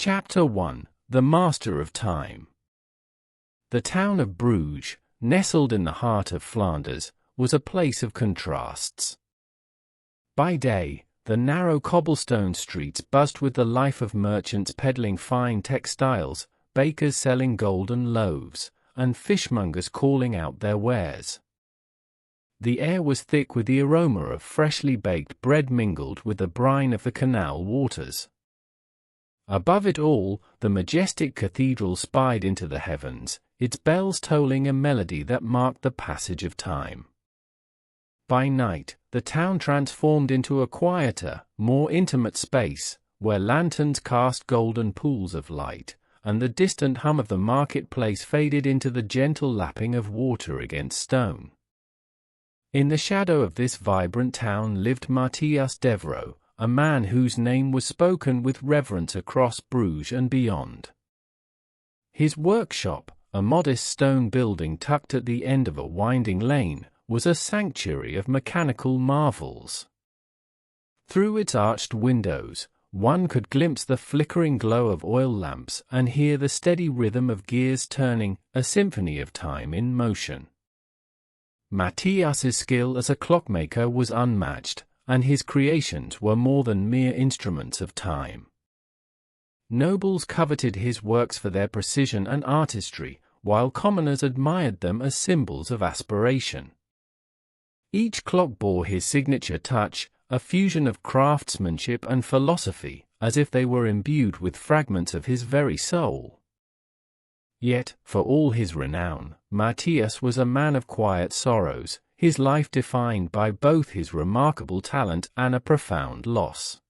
Chapter 1: The Master of Time. The town of Bruges, nestled in the heart of Flanders, was a place of contrasts. By day, the narrow cobblestone streets buzzed with the life of merchants peddling fine textiles, bakers selling golden loaves, and fishmongers calling out their wares. The air was thick with the aroma of freshly baked bread mingled with the brine of the canal waters. Above it all, the majestic cathedral spied into the heavens, its bells tolling a melody that marked the passage of time. By night, the town transformed into a quieter, more intimate space, where lanterns cast golden pools of light, and the distant hum of the marketplace faded into the gentle lapping of water against stone. In the shadow of this vibrant town lived Matthias Devereux, a man whose name was spoken with reverence across Bruges and beyond. His workshop, a modest stone building tucked at the end of a winding lane, was a sanctuary of mechanical marvels. Through its arched windows, one could glimpse the flickering glow of oil lamps and hear the steady rhythm of gears turning, a symphony of time in motion. Matthias's skill as a clockmaker was unmatched, and his creations were more than mere instruments of time. Nobles coveted his works for their precision and artistry, while commoners admired them as symbols of aspiration. Each clock bore his signature touch, a fusion of craftsmanship and philosophy, as if they were imbued with fragments of his very soul. Yet, for all his renown, Matthias was a man of quiet sorrows, his life defined by both his remarkable talent and a profound loss.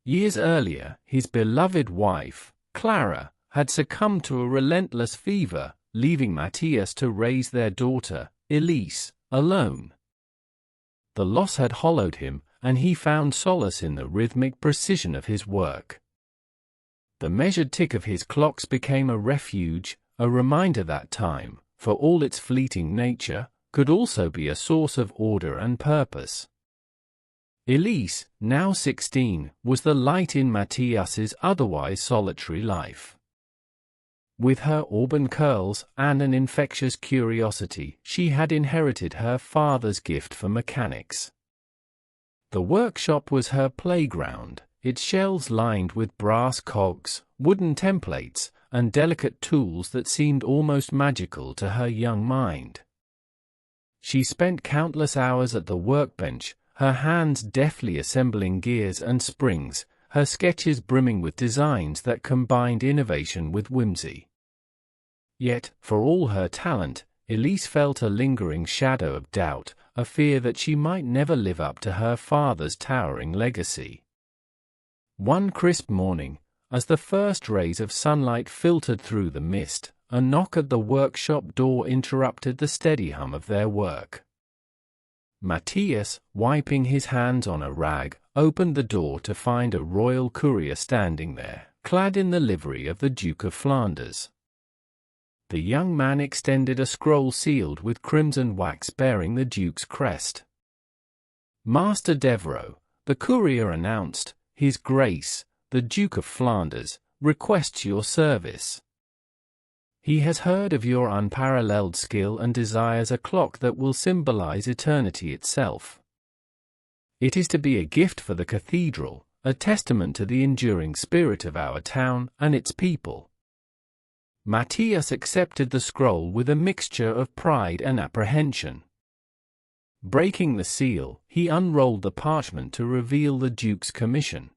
Years earlier, his beloved wife, Clara, had succumbed to a relentless fever, leaving Matthias to raise their daughter, Elise, alone. The loss had hollowed him, and he found solace in the rhythmic precision of his work. The measured tick of his clocks became a refuge, a reminder that time, for all its fleeting nature, could also be a source of order and purpose. Elise, now 16, was the light in Matthias's otherwise solitary life. With her auburn curls and an infectious curiosity, she had inherited her father's gift for mechanics. The workshop was her playground, its shelves lined with brass cogs, wooden templates, and delicate tools that seemed almost magical to her young mind. She spent countless hours at the workbench, her hands deftly assembling gears and springs, her sketches brimming with designs that combined innovation with whimsy. Yet, for all her talent, Elise felt a lingering shadow of doubt, a fear that she might never live up to her father's towering legacy. One crisp morning, as the first rays of sunlight filtered through the mist, a knock at the workshop door interrupted the steady hum of their work. Matthias, wiping his hands on a rag, opened the door to find a royal courier standing there, clad in the livery of the Duke of Flanders. The young man extended a scroll sealed with crimson wax bearing the Duke's crest. "Master Devereux," the courier announced, "His Grace, the Duke of Flanders, requests your service. He has heard of your unparalleled skill and desires a clock that will symbolize eternity itself. It is to be a gift for the cathedral, a testament to the enduring spirit of our town and its people." Matthias accepted the scroll with a mixture of pride and apprehension. Breaking the seal, he unrolled the parchment to reveal the Duke's commission.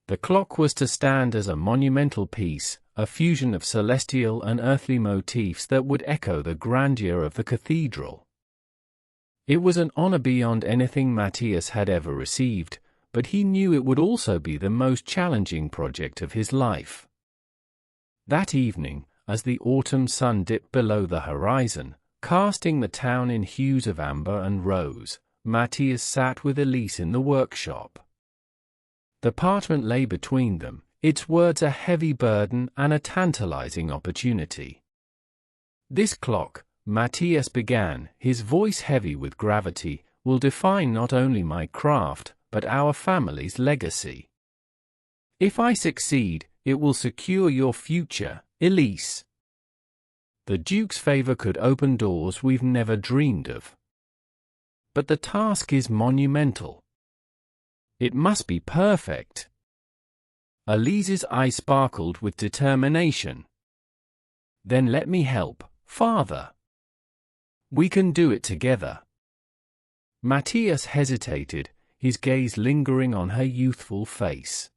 The clock was to stand as a monumental piece, a fusion of celestial and earthly motifs that would echo the grandeur of the cathedral. It was an honor beyond anything Matthias had ever received, but he knew it would also be the most challenging project of his life. That evening, as the autumn sun dipped below the horizon, casting the town in hues of amber and rose, Matthias sat with Elise in the workshop. The parchment lay between them, its words a heavy burden and a tantalizing opportunity. "This clock," Matthias began, his voice heavy with gravity, "will define not only my craft, but our family's legacy. If I succeed, it will secure your future, Elise. The Duke's favor could open doors we've never dreamed of. But the task is monumental. It must be perfect. Elise's eye sparkled with determination. Then let me help, Father. We can do it together. Matthias hesitated, his gaze lingering on her youthful face.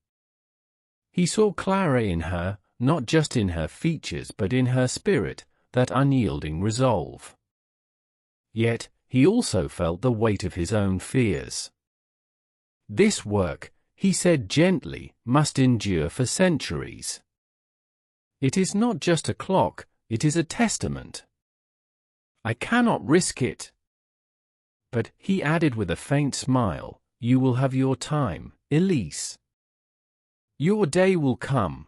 He saw Clara in her, not just in her features but in her spirit, that unyielding resolve. Yet, he also felt the weight of his own fears. This work, he said gently, must endure for centuries. It is not just a clock, it is a testament. I cannot risk it. But, he added with a faint smile, you will have your time, Elise. Your day will come.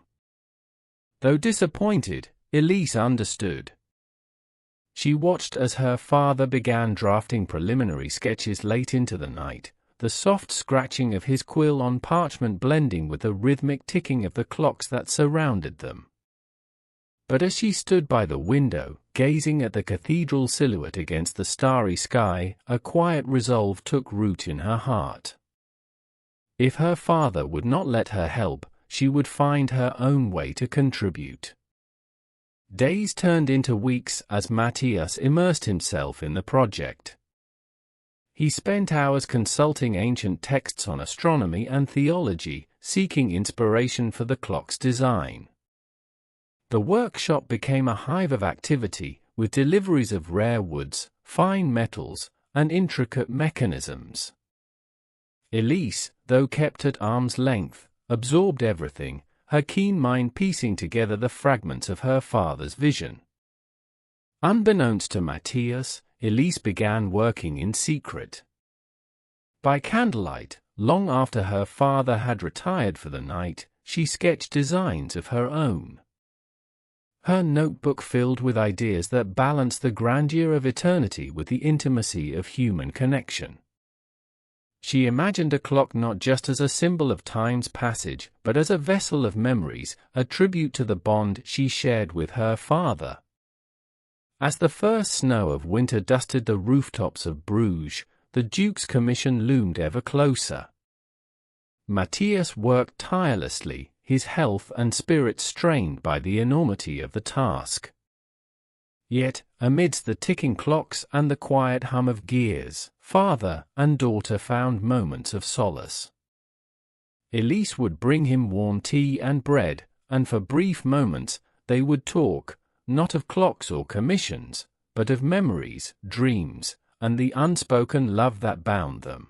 Though disappointed, Elise understood. She watched as her father began drafting preliminary sketches late into the night, the soft scratching of his quill on parchment blending with the rhythmic ticking of the clocks that surrounded them. But as she stood by the window, gazing at the cathedral silhouette against the starry sky, a quiet resolve took root in her heart. If her father would not let her help, she would find her own way to contribute. Days turned into weeks as Matthias immersed himself in the project. He spent hours consulting ancient texts on astronomy and theology, seeking inspiration for the clock's design. The workshop became a hive of activity, with deliveries of rare woods, fine metals, and intricate mechanisms. Elise, though kept at arm's length, absorbed everything, her keen mind piecing together the fragments of her father's vision. Unbeknownst to Matthias, Elise began working in secret. By candlelight, long after her father had retired for the night, she sketched designs of her own. Her notebook filled with ideas that balanced the grandeur of eternity with the intimacy of human connection. She imagined a clock not just as a symbol of time's passage, but as a vessel of memories, a tribute to the bond she shared with her father. As the first snow of winter dusted the rooftops of Bruges, the Duke's commission loomed ever closer. Matthias worked tirelessly, his health and spirits strained by the enormity of the task. Yet, amidst the ticking clocks and the quiet hum of gears, father and daughter found moments of solace. Elise would bring him warm tea and bread, and for brief moments, they would talk, not of clocks or commissions, but of memories, dreams, and the unspoken love that bound them.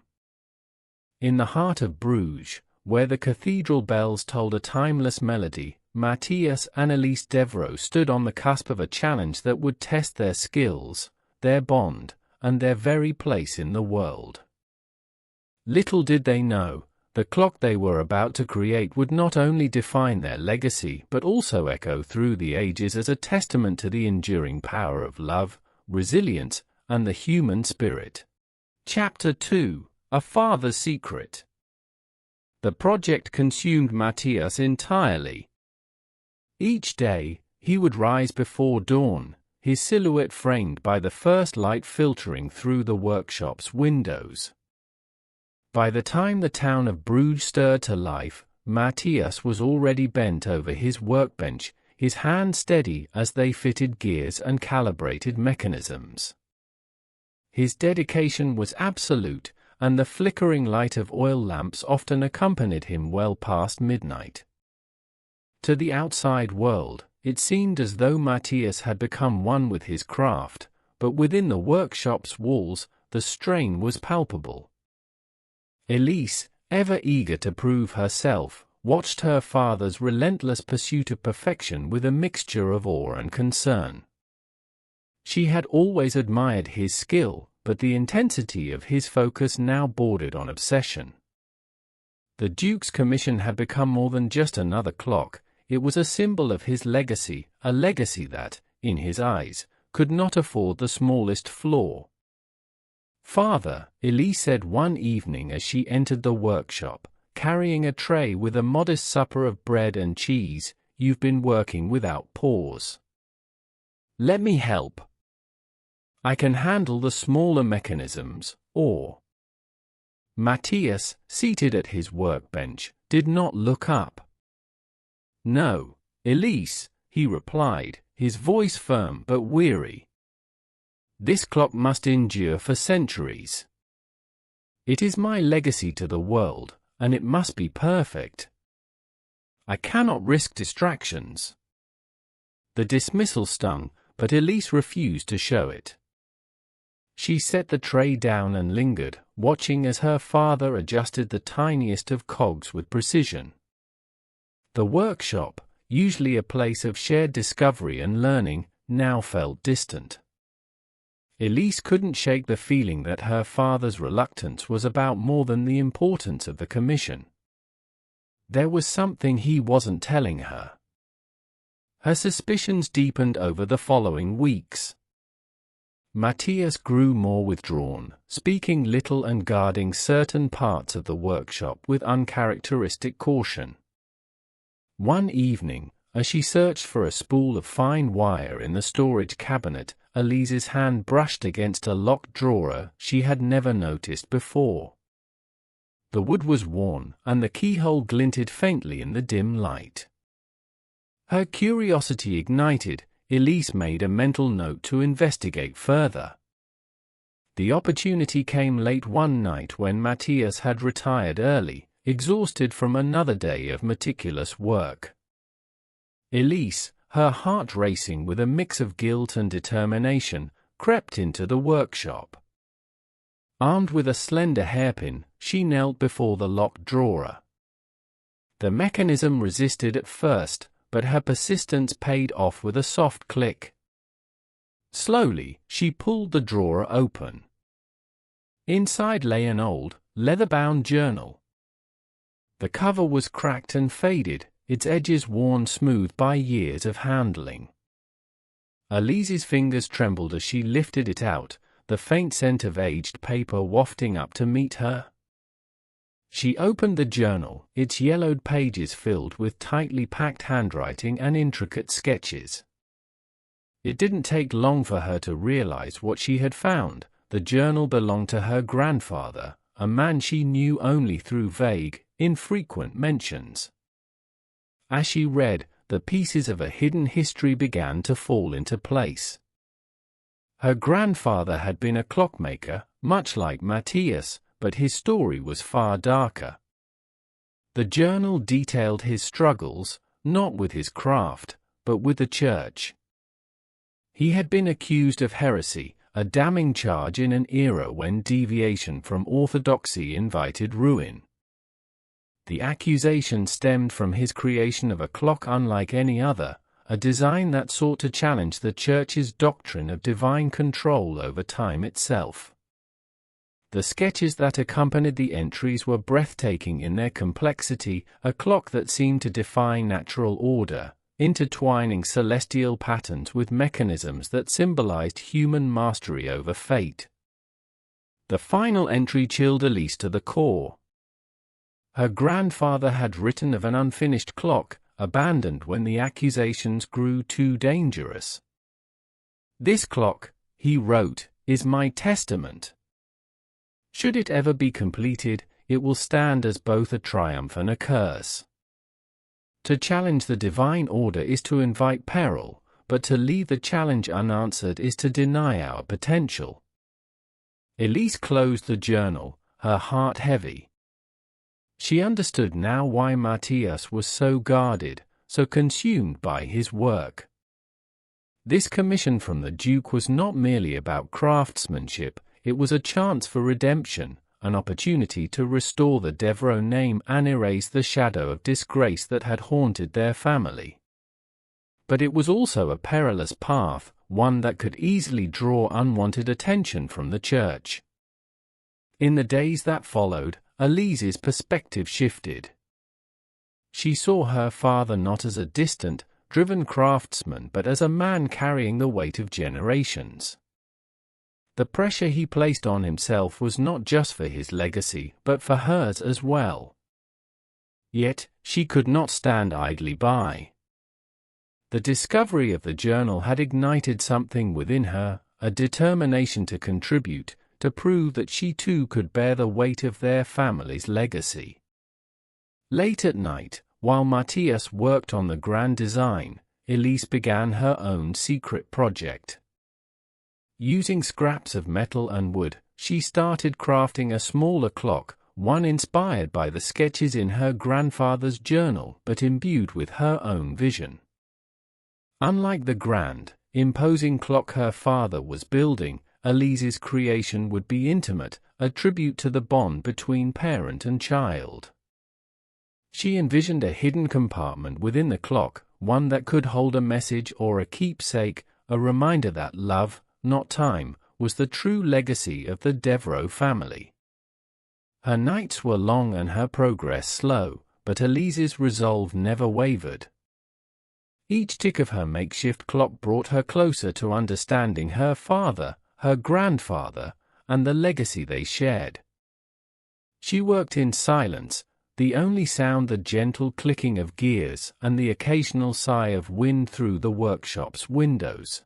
In the heart of Bruges, where the cathedral bells told a timeless melody, Matthias and Elise Devereux stood on the cusp of a challenge that would test their skills, their bond, and their very place in the world. Little did they know, the clock they were about to create would not only define their legacy but also echo through the ages as a testament to the enduring power of love, resilience, and the human spirit. Chapter 2: A Father's Secret. The project consumed Matthias entirely. Each day, he would rise before dawn, his silhouette framed by the first light filtering through the workshop's windows. By the time the town of Bruges stirred to life, Matthias was already bent over his workbench, his hands steady as they fitted gears and calibrated mechanisms. His dedication was absolute, and the flickering light of oil lamps often accompanied him well past midnight. To the outside world, it seemed as though Matthias had become one with his craft, but within the workshop's walls, the strain was palpable. Elise, ever eager to prove herself, watched her father's relentless pursuit of perfection with a mixture of awe and concern. She had always admired his skill, but the intensity of his focus now bordered on obsession. The Duke's commission had become more than just another clock. It was a symbol of his legacy, a legacy that, in his eyes, could not afford the smallest flaw. "Father," Elise said one evening as she entered the workshop, carrying a tray with a modest supper of bread and cheese. You've been working without pause. Let me help. I can handle the smaller mechanisms, or... Matthias, seated at his workbench, did not look up. No, Elise, he replied, his voice firm but weary. This clock must endure for centuries. It is my legacy to the world, and it must be perfect. I cannot risk distractions. The dismissal stung, but Elise refused to show it. She set the tray down and lingered, watching as her father adjusted the tiniest of cogs with precision. The workshop, usually a place of shared discovery and learning, now felt distant. Elise couldn't shake the feeling that her father's reluctance was about more than the importance of the commission. There was something he wasn't telling her. Her suspicions deepened over the following weeks. Matthias grew more withdrawn, speaking little and guarding certain parts of the workshop with uncharacteristic caution. One evening, as she searched for a spool of fine wire in the storage cabinet, Elise's hand brushed against a locked drawer she had never noticed before. The wood was worn, and the keyhole glinted faintly in the dim light. Her curiosity ignited. Elise made a mental note to investigate further. The opportunity came late one night when Matthias had retired early, exhausted from another day of meticulous work. Elise, her heart racing with a mix of guilt and determination, crept into the workshop. Armed with a slender hairpin, she knelt before the locked drawer. The mechanism resisted at first, but her persistence paid off with a soft click. Slowly, she pulled the drawer open. Inside lay an old, leather-bound journal. The cover was cracked and faded, its edges worn smooth by years of handling. Elise's fingers trembled as she lifted it out, the faint scent of aged paper wafting up to meet her. She opened the journal, its yellowed pages filled with tightly packed handwriting and intricate sketches. It didn't take long for her to realize what she had found. The journal belonged to her grandfather, a man she knew only through vague, infrequent mentions. As she read, the pieces of a hidden history began to fall into place. Her grandfather had been a clockmaker, much like Matthias, but his story was far darker. The journal detailed his struggles, not with his craft, but with the church. He had been accused of heresy, a damning charge in an era when deviation from orthodoxy invited ruin. The accusation stemmed from his creation of a clock unlike any other, a design that sought to challenge the Church's doctrine of divine control over time itself. The sketches that accompanied the entries were breathtaking in their complexity, a clock that seemed to defy natural order, intertwining celestial patterns with mechanisms that symbolized human mastery over fate. The final entry chilled Elise to the core. Her grandfather had written of an unfinished clock, abandoned when the accusations grew too dangerous. "This clock," he wrote, "is my testament. Should it ever be completed, it will stand as both a triumph and a curse. To challenge the divine order is to invite peril, but to leave the challenge unanswered is to deny our potential." Elise closed the journal, her heart heavy. She understood now why Matthias was so guarded, so consumed by his work. This commission from the Duke was not merely about craftsmanship. It was a chance for redemption, an opportunity to restore the Devereux name and erase the shadow of disgrace that had haunted their family. But it was also a perilous path, one that could easily draw unwanted attention from the Church. In the days that followed, Elise's perspective shifted. She saw her father not as a distant, driven craftsman but as a man carrying the weight of generations. The pressure he placed on himself was not just for his legacy, but for hers as well. Yet, she could not stand idly by. The discovery of the journal had ignited something within her, a determination to contribute, to prove that she too could bear the weight of their family's legacy. Late at night, while Matthias worked on the grand design, Elise began her own secret project. Using scraps of metal and wood, she started crafting a smaller clock, one inspired by the sketches in her grandfather's journal but imbued with her own vision. Unlike the grand, imposing clock her father was building, Elise's creation would be intimate, a tribute to the bond between parent and child. She envisioned a hidden compartment within the clock, one that could hold a message or a keepsake, a reminder that love, not time, was the true legacy of the Devereux family. Her nights were long and her progress slow, but Elise's resolve never wavered. Each tick of her makeshift clock brought her closer to understanding her father, her grandfather, and the legacy they shared. She worked in silence, the only sound the gentle clicking of gears and the occasional sigh of wind through the workshop's windows.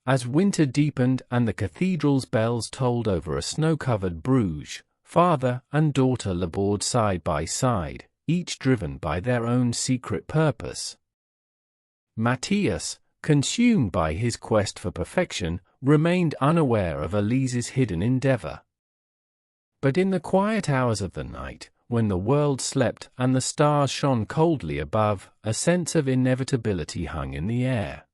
As winter deepened and the cathedral's bells tolled over a snow-covered Bruges, father and daughter labored side by side, each driven by their own secret purpose. Matthias, consumed by his quest for perfection, remained unaware of Elise's hidden endeavor. But in the quiet hours of the night, when the world slept and the stars shone coldly above, a sense of inevitability hung in the air.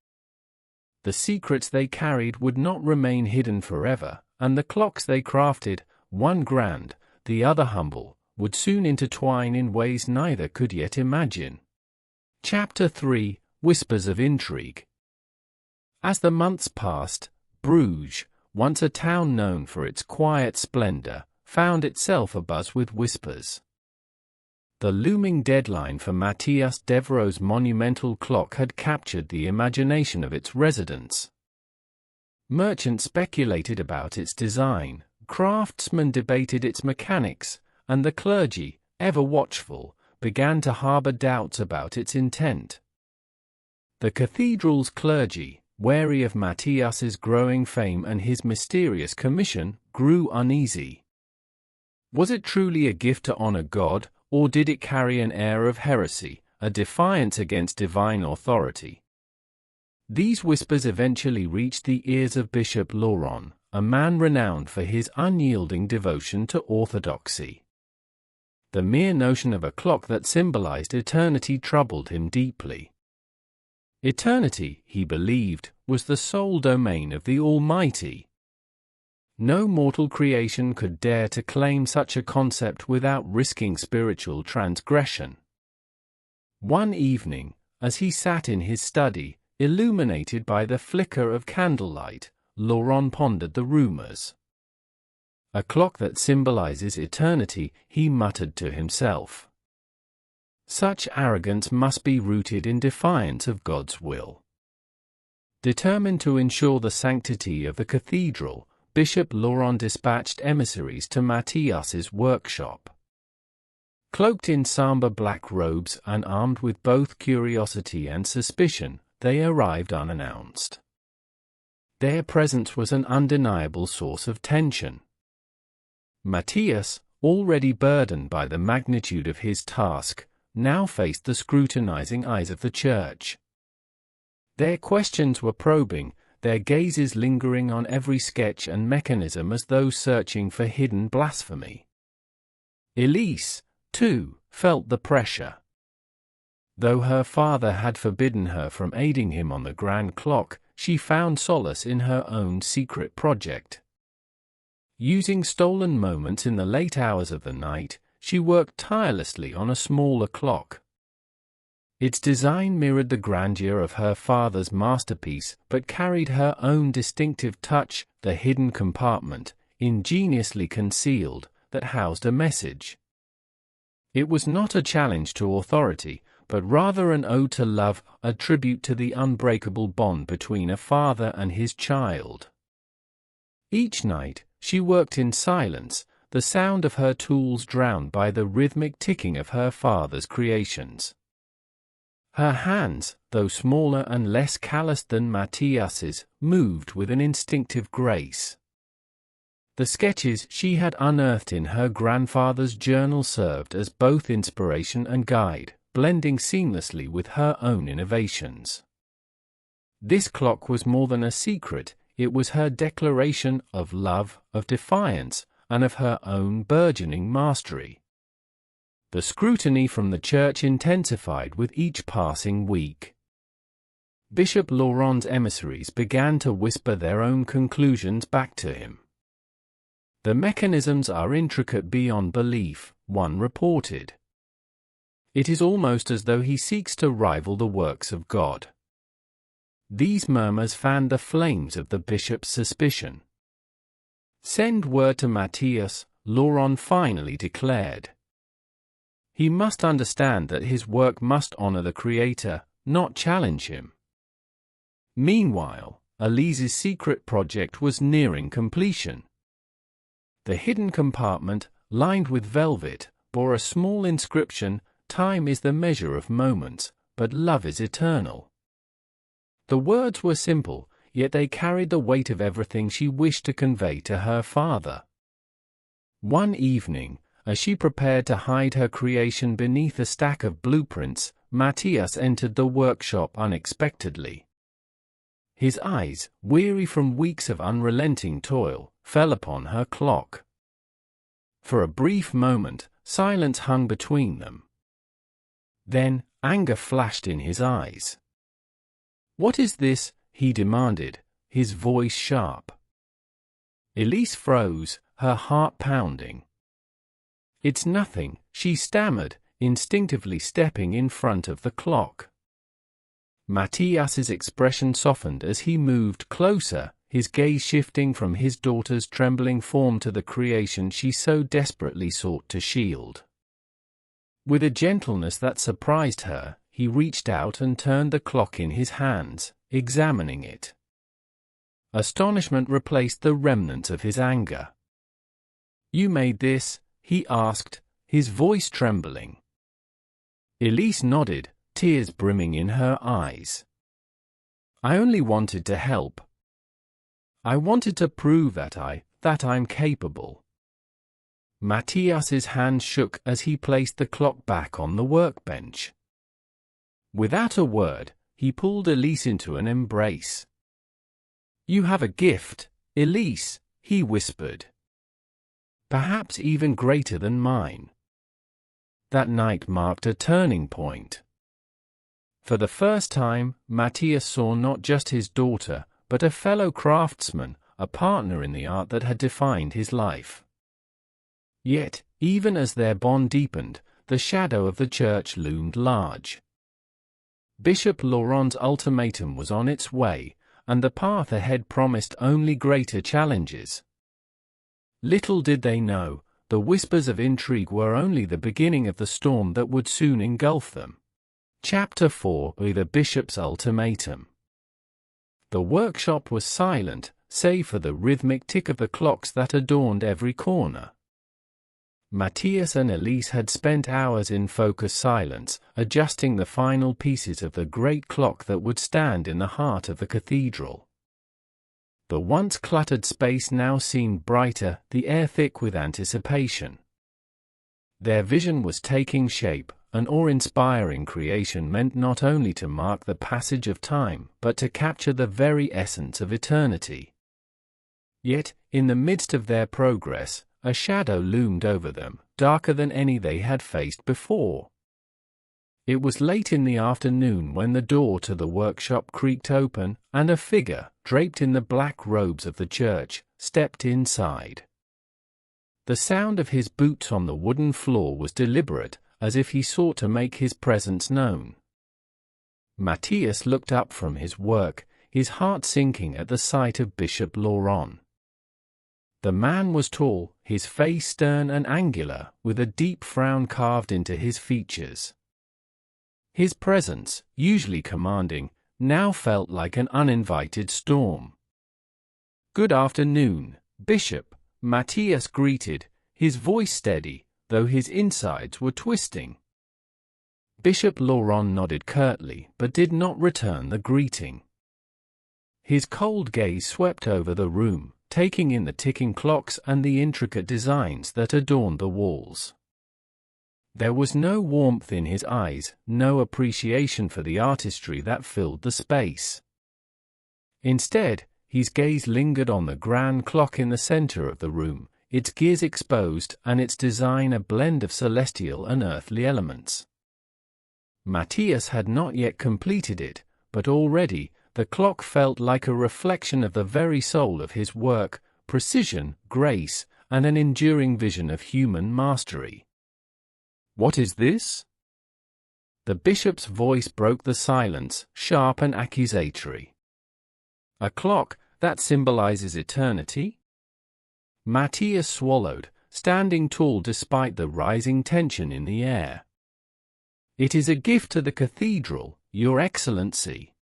The secrets they carried would not remain hidden forever, and the clocks they crafted, one grand, the other humble, would soon intertwine in ways neither could yet imagine. Chapter 3: Whispers of Intrigue. As the months passed, Bruges, once a town known for its quiet splendor, found itself abuzz with whispers. The looming deadline for Matthias Devereux's monumental clock had captured the imagination of its residents. Merchants speculated about its design, craftsmen debated its mechanics, and the clergy, ever watchful, began to harbor doubts about its intent. The cathedral's clergy, wary of Matthias's growing fame and his mysterious commission, grew uneasy. Was it truly a gift to honor God, or did it carry an air of heresy, a defiance against divine authority? These whispers eventually reached the ears of Bishop Laurent, a man renowned for his unyielding devotion to orthodoxy. The mere notion of a clock that symbolized eternity troubled him deeply. Eternity, he believed, was the sole domain of the Almighty. No mortal creation could dare to claim such a concept without risking spiritual transgression. One evening, as he sat in his study, illuminated by the flicker of candlelight, Laurent pondered the rumors. A clock that symbolizes eternity, he muttered to himself. Such arrogance must be rooted in defiance of God's will. Determined to ensure the sanctity of the cathedral, Bishop Laurent dispatched emissaries to Matthias's workshop. Cloaked in somber black robes and armed with both curiosity and suspicion, they arrived unannounced. Their presence was an undeniable source of tension. Matthias, already burdened by the magnitude of his task, now faced the scrutinizing eyes of the church. Their questions were probing, their gazes lingering on every sketch and mechanism as though searching for hidden blasphemy. Elise, too, felt the pressure. Though her father had forbidden her from aiding him on the grand clock, she found solace in her own secret project. Using stolen moments in the late hours of the night, she worked tirelessly on a smaller clock. Its design mirrored the grandeur of her father's masterpiece, but carried her own distinctive touch, the hidden compartment, ingeniously concealed, that housed a message. It was not a challenge to authority, but rather an ode to love, a tribute to the unbreakable bond between a father and his child. Each night, she worked in silence, the sound of her tools drowned by the rhythmic ticking of her father's creations. Her hands, though smaller and less calloused than Matthias's, moved with an instinctive grace. The sketches she had unearthed in her grandfather's journal served as both inspiration and guide, blending seamlessly with her own innovations. This clock was more than a secret, it was her declaration of love, of defiance, and of her own burgeoning mastery. The scrutiny from the church intensified with each passing week. Bishop Laurent's emissaries began to whisper their own conclusions back to him. "The mechanisms are intricate beyond belief," one reported. "It is almost as though he seeks to rival the works of God." These murmurs fanned the flames of the bishop's suspicion. "Send word to Matthias," Laurent finally declared. "He must understand that his work must honor the Creator, not challenge him." Meanwhile, Elise's secret project was nearing completion. The hidden compartment, lined with velvet, bore a small inscription: "Time is the measure of moments, but love is eternal." The words were simple, yet they carried the weight of everything she wished to convey to her father. One evening, as she prepared to hide her creation beneath a stack of blueprints, Matthias entered the workshop unexpectedly. His eyes, weary from weeks of unrelenting toil, fell upon her clock. For a brief moment, silence hung between them. Then, anger flashed in his eyes. "What is this?" he demanded, his voice sharp. Elise froze, her heart pounding. "It's nothing," she stammered, instinctively stepping in front of the clock. Matthias's expression softened as he moved closer, his gaze shifting from his daughter's trembling form to the creation she so desperately sought to shield. With a gentleness that surprised her, he reached out and turned the clock in his hands, examining it. Astonishment replaced the remnants of his anger. "You made this?" he asked, his voice trembling. Elise nodded, tears brimming in her eyes. "I only wanted to help. I wanted to prove that I'm capable." Matthias's hand shook as he placed the clock back on the workbench. Without a word, he pulled Elise into an embrace. "You have a gift, Elise," he whispered. "Perhaps even greater than mine." That night marked a turning point. For the first time, Matthias saw not just his daughter, but a fellow craftsman, a partner in the art that had defined his life. Yet, even as their bond deepened, the shadow of the church loomed large. Bishop Laurent's ultimatum was on its way, and the path ahead promised only greater challenges. Little did they know, the whispers of intrigue were only the beginning of the storm that would soon engulf them. Chapter 4: The Bishop's Ultimatum. The workshop was silent, save for the rhythmic tick of the clocks that adorned every corner. Matthias and Elise had spent hours in focused silence, adjusting the final pieces of the great clock that would stand in the heart of the cathedral. The once cluttered space now seemed brighter, the air thick with anticipation. Their vision was taking shape, an awe-inspiring creation meant not only to mark the passage of time, but to capture the very essence of eternity. Yet, in the midst of their progress, a shadow loomed over them, darker than any they had faced before. It was late in the afternoon when the door to the workshop creaked open, and a figure, draped in the black robes of the church, stepped inside. The sound of his boots on the wooden floor was deliberate, as if he sought to make his presence known. Matthias looked up from his work, his heart sinking at the sight of Bishop Laurent. The man was tall, his face stern and angular, with a deep frown carved into his features. His presence, usually commanding, now felt like an uninvited storm. "Good afternoon, Bishop," Matthias greeted, his voice steady, though his insides were twisting. Bishop Laurent nodded curtly, but did not return the greeting. His cold gaze swept over the room, taking in the ticking clocks and the intricate designs that adorned the walls. There was no warmth in his eyes, no appreciation for the artistry that filled the space. Instead, his gaze lingered on the grand clock in the center of the room, its gears exposed and its design a blend of celestial and earthly elements. Matthias had not yet completed it, but already, the clock felt like a reflection of the very soul of his work, precision, grace, and an enduring vision of human mastery. "What is this?" The bishop's voice broke the silence, sharp and accusatory. "A clock that symbolizes eternity?" Matthias swallowed, standing tall despite the rising tension in the air. "It is a gift to the cathedral, Your Excellency.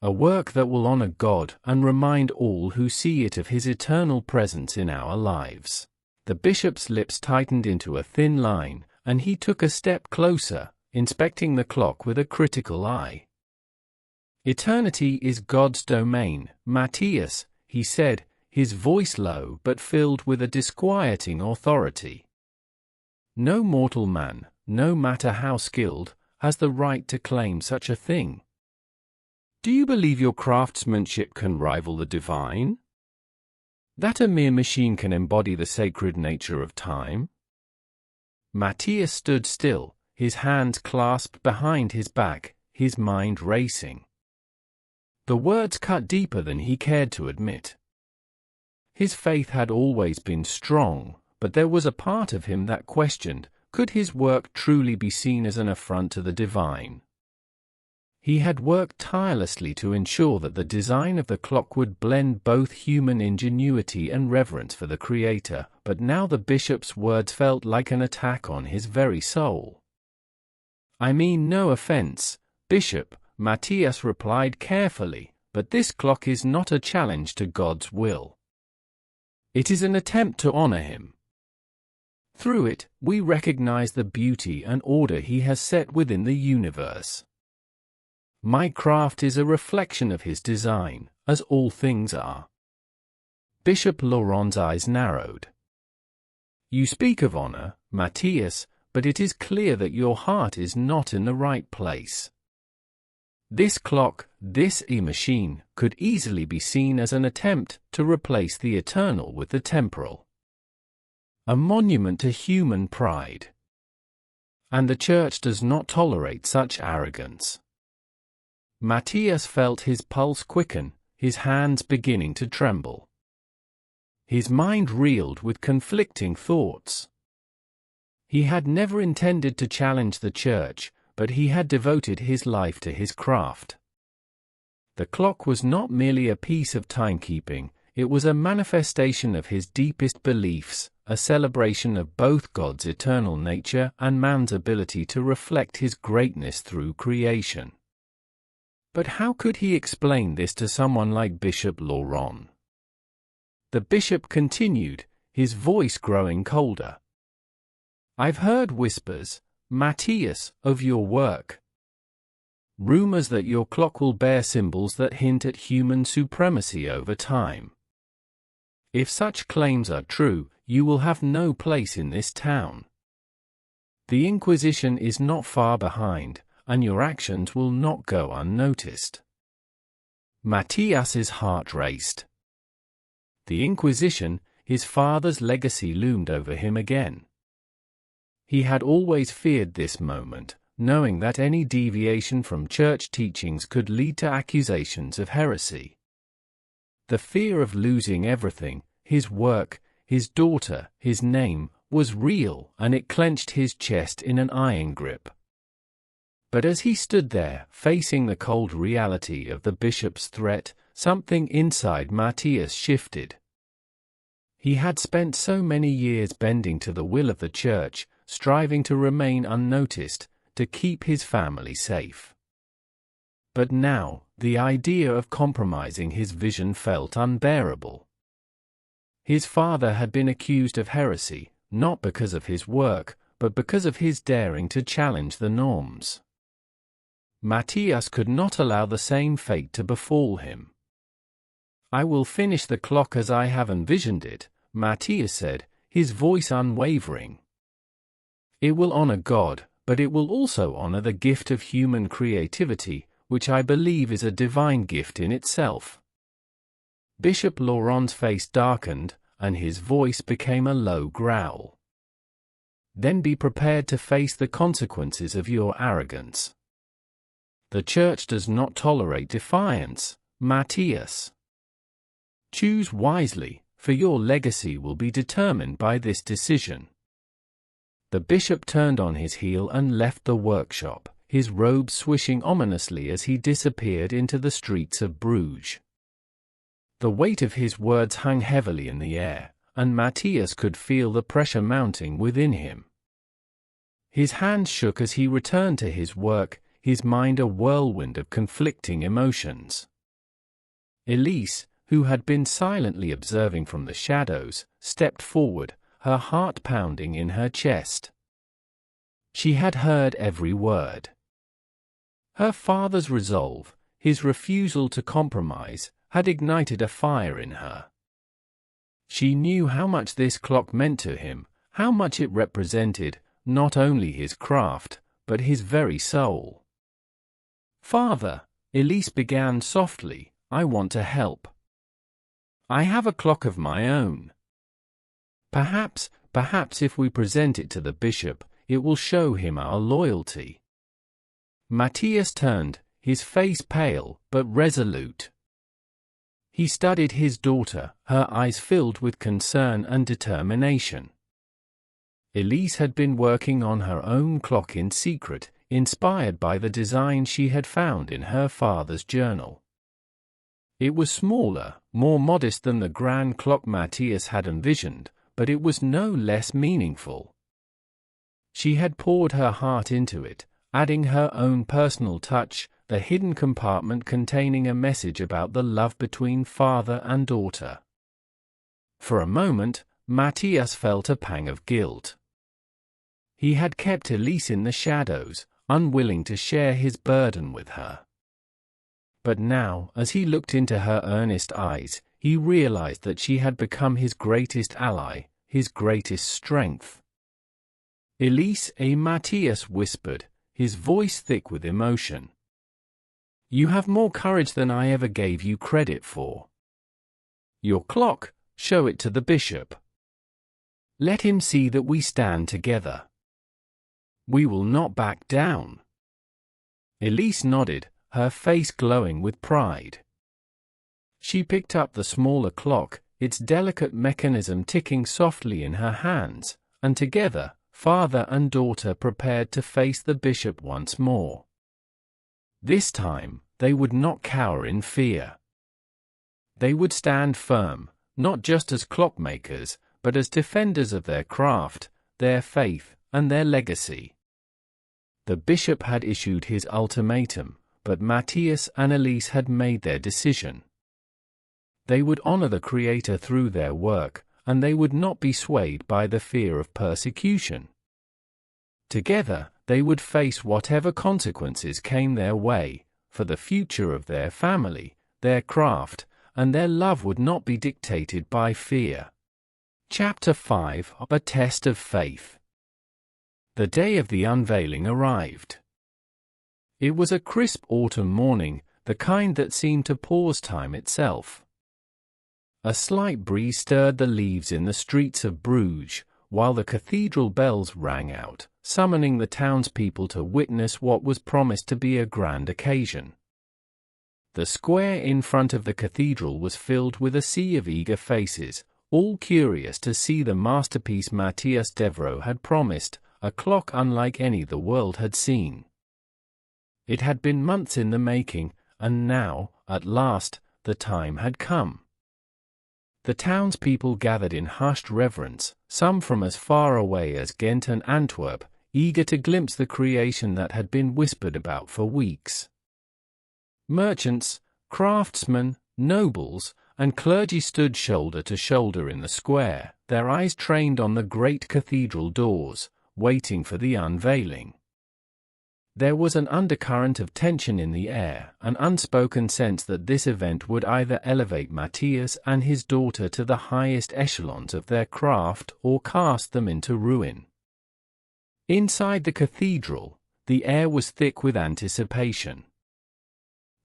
A work that will honor God and remind all who see it of His eternal presence in our lives." The bishop's lips tightened into a thin line, and he took a step closer, inspecting the clock with a critical eye. "Eternity is God's domain, Matthias," he said, his voice low but filled with a disquieting authority. "No mortal man, no matter how skilled, has the right to claim such a thing. Do you believe your craftsmanship can rival the divine? That a mere machine can embody the sacred nature of time?" Matthias stood still, his hands clasped behind his back, his mind racing. The words cut deeper than he cared to admit. His faith had always been strong, but there was a part of him that questioned, could his work truly be seen as an affront to the divine? He had worked tirelessly to ensure that the design of the clock would blend both human ingenuity and reverence for the Creator, but now the bishop's words felt like an attack on his very soul. "I mean no offense, Bishop," Matthias replied carefully, "but this clock is not a challenge to God's will. It is an attempt to honor Him. Through it, we recognize the beauty and order He has set within the universe. My craft is a reflection of His design, as all things are." Bishop Laurent's eyes narrowed. "You speak of honor, Matthias, but it is clear that your heart is not in the right place. This clock, this machine, could easily be seen as an attempt to replace the eternal with the temporal. A monument to human pride. And the Church does not tolerate such arrogance." Matthias felt his pulse quicken, his hands beginning to tremble. His mind reeled with conflicting thoughts. He had never intended to challenge the Church, but he had devoted his life to his craft. The clock was not merely a piece of timekeeping, it was a manifestation of his deepest beliefs, a celebration of both God's eternal nature and man's ability to reflect His greatness through creation. But how could he explain this to someone like Bishop Laurent? The bishop continued, his voice growing colder. "I've heard whispers, Matthias, of your work. Rumors that your clock will bear symbols that hint at human supremacy over time. If such claims are true, you will have no place in this town. The Inquisition is not far behind, and your actions will not go unnoticed." Matthias's heart raced. The Inquisition, his father's legacy, loomed over him again. He had always feared this moment, knowing that any deviation from church teachings could lead to accusations of heresy. The fear of losing everything, his work, his daughter, his name, was real, and it clenched his chest in an iron grip. But as he stood there, facing the cold reality of the bishop's threat, something inside Matthias shifted. He had spent so many years bending to the will of the Church, striving to remain unnoticed, to keep his family safe. But now, the idea of compromising his vision felt unbearable. His father had been accused of heresy, not because of his work, but because of his daring to challenge the norms. Matthias could not allow the same fate to befall him. "I will finish the clock as I have envisioned it," Matthias said, his voice unwavering. "It will honor God, but it will also honor the gift of human creativity, which I believe is a divine gift in itself." Bishop Laurent's face darkened, and his voice became a low growl. "Then be prepared to face the consequences of your arrogance. The Church does not tolerate defiance, Matthias. Choose wisely, for your legacy will be determined by this decision." The bishop turned on his heel and left the workshop, his robe swishing ominously as he disappeared into the streets of Bruges. The weight of his words hung heavily in the air, and Matthias could feel the pressure mounting within him. His hands shook as he returned to his work, his mind a whirlwind of conflicting emotions. Elise, who had been silently observing from the shadows, stepped forward, her heart pounding in her chest. She had heard every word. Her father's resolve, his refusal to compromise, had ignited a fire in her. She knew how much this clock meant to him, how much it represented, not only his craft, but his very soul. "Father," Elise began softly, "I want to help. I have a clock of my own. Perhaps if we present it to the bishop, it will show him our loyalty." Matthias turned, his face pale, but resolute. He studied his daughter, her eyes filled with concern and determination. Elise had been working on her own clock in secret, inspired by the design she had found in her father's journal. It was smaller, more modest than the grand clock Matthias had envisioned, but it was no less meaningful. She had poured her heart into it, adding her own personal touch, the hidden compartment containing a message about the love between father and daughter. For a moment, Matthias felt a pang of guilt. He had kept Elise in the shadows, unwilling to share his burden with her. But now, as he looked into her earnest eyes, he realized that she had become his greatest ally, his greatest strength. "Elise," Matthias whispered, his voice thick with emotion. "You have more courage than I ever gave you credit for. Your clock, show it to the bishop. Let him see that we stand together. We will not back down." Elise nodded, her face glowing with pride. She picked up the smaller clock, its delicate mechanism ticking softly in her hands, and together, father and daughter prepared to face the bishop once more. This time, they would not cower in fear. They would stand firm, not just as clockmakers, but as defenders of their craft, their faith, and their legacy. The bishop had issued his ultimatum, but Matthias and Elise had made their decision. They would honor the Creator through their work, and they would not be swayed by the fear of persecution. Together, they would face whatever consequences came their way, for the future of their family, their craft, and their love would not be dictated by fear. Chapter 5: A Test of Faith. The day of the unveiling arrived. It was a crisp autumn morning, the kind that seemed to pause time itself. A slight breeze stirred the leaves in the streets of Bruges, while the cathedral bells rang out, summoning the townspeople to witness what was promised to be a grand occasion. The square in front of the cathedral was filled with a sea of eager faces, all curious to see the masterpiece Matthias Devereux had promised, a clock unlike any the world had seen. It had been months in the making, and now, at last, the time had come. The townspeople gathered in hushed reverence, some from as far away as Ghent and Antwerp, eager to glimpse the creation that had been whispered about for weeks. Merchants, craftsmen, nobles, and clergy stood shoulder to shoulder in the square, their eyes trained on the great cathedral doors, waiting for the unveiling. There was an undercurrent of tension in the air, an unspoken sense that this event would either elevate Matthias and his daughter to the highest echelons of their craft or cast them into ruin. Inside the cathedral, the air was thick with anticipation.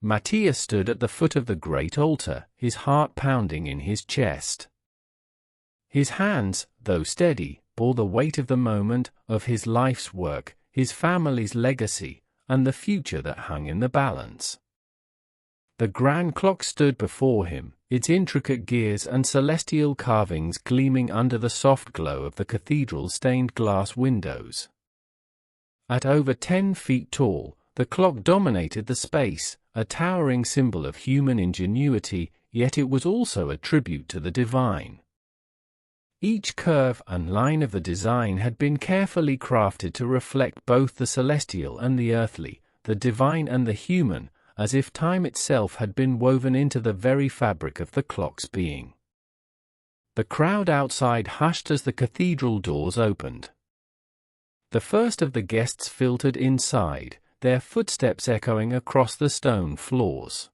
Matthias stood at the foot of the great altar, his heart pounding in his chest. His hands, though steady, bore the weight of the moment, of his life's work, his family's legacy, and the future that hung in the balance. The grand clock stood before him, its intricate gears and celestial carvings gleaming under the soft glow of the cathedral's stained glass windows. At over 10 feet tall, the clock dominated the space, a towering symbol of human ingenuity, yet it was also a tribute to the divine. Each curve and line of the design had been carefully crafted to reflect both the celestial and the earthly, the divine and the human, as if time itself had been woven into the very fabric of the clock's being. The crowd outside hushed as the cathedral doors opened. The first of the guests filtered inside, their footsteps echoing across the stone floors.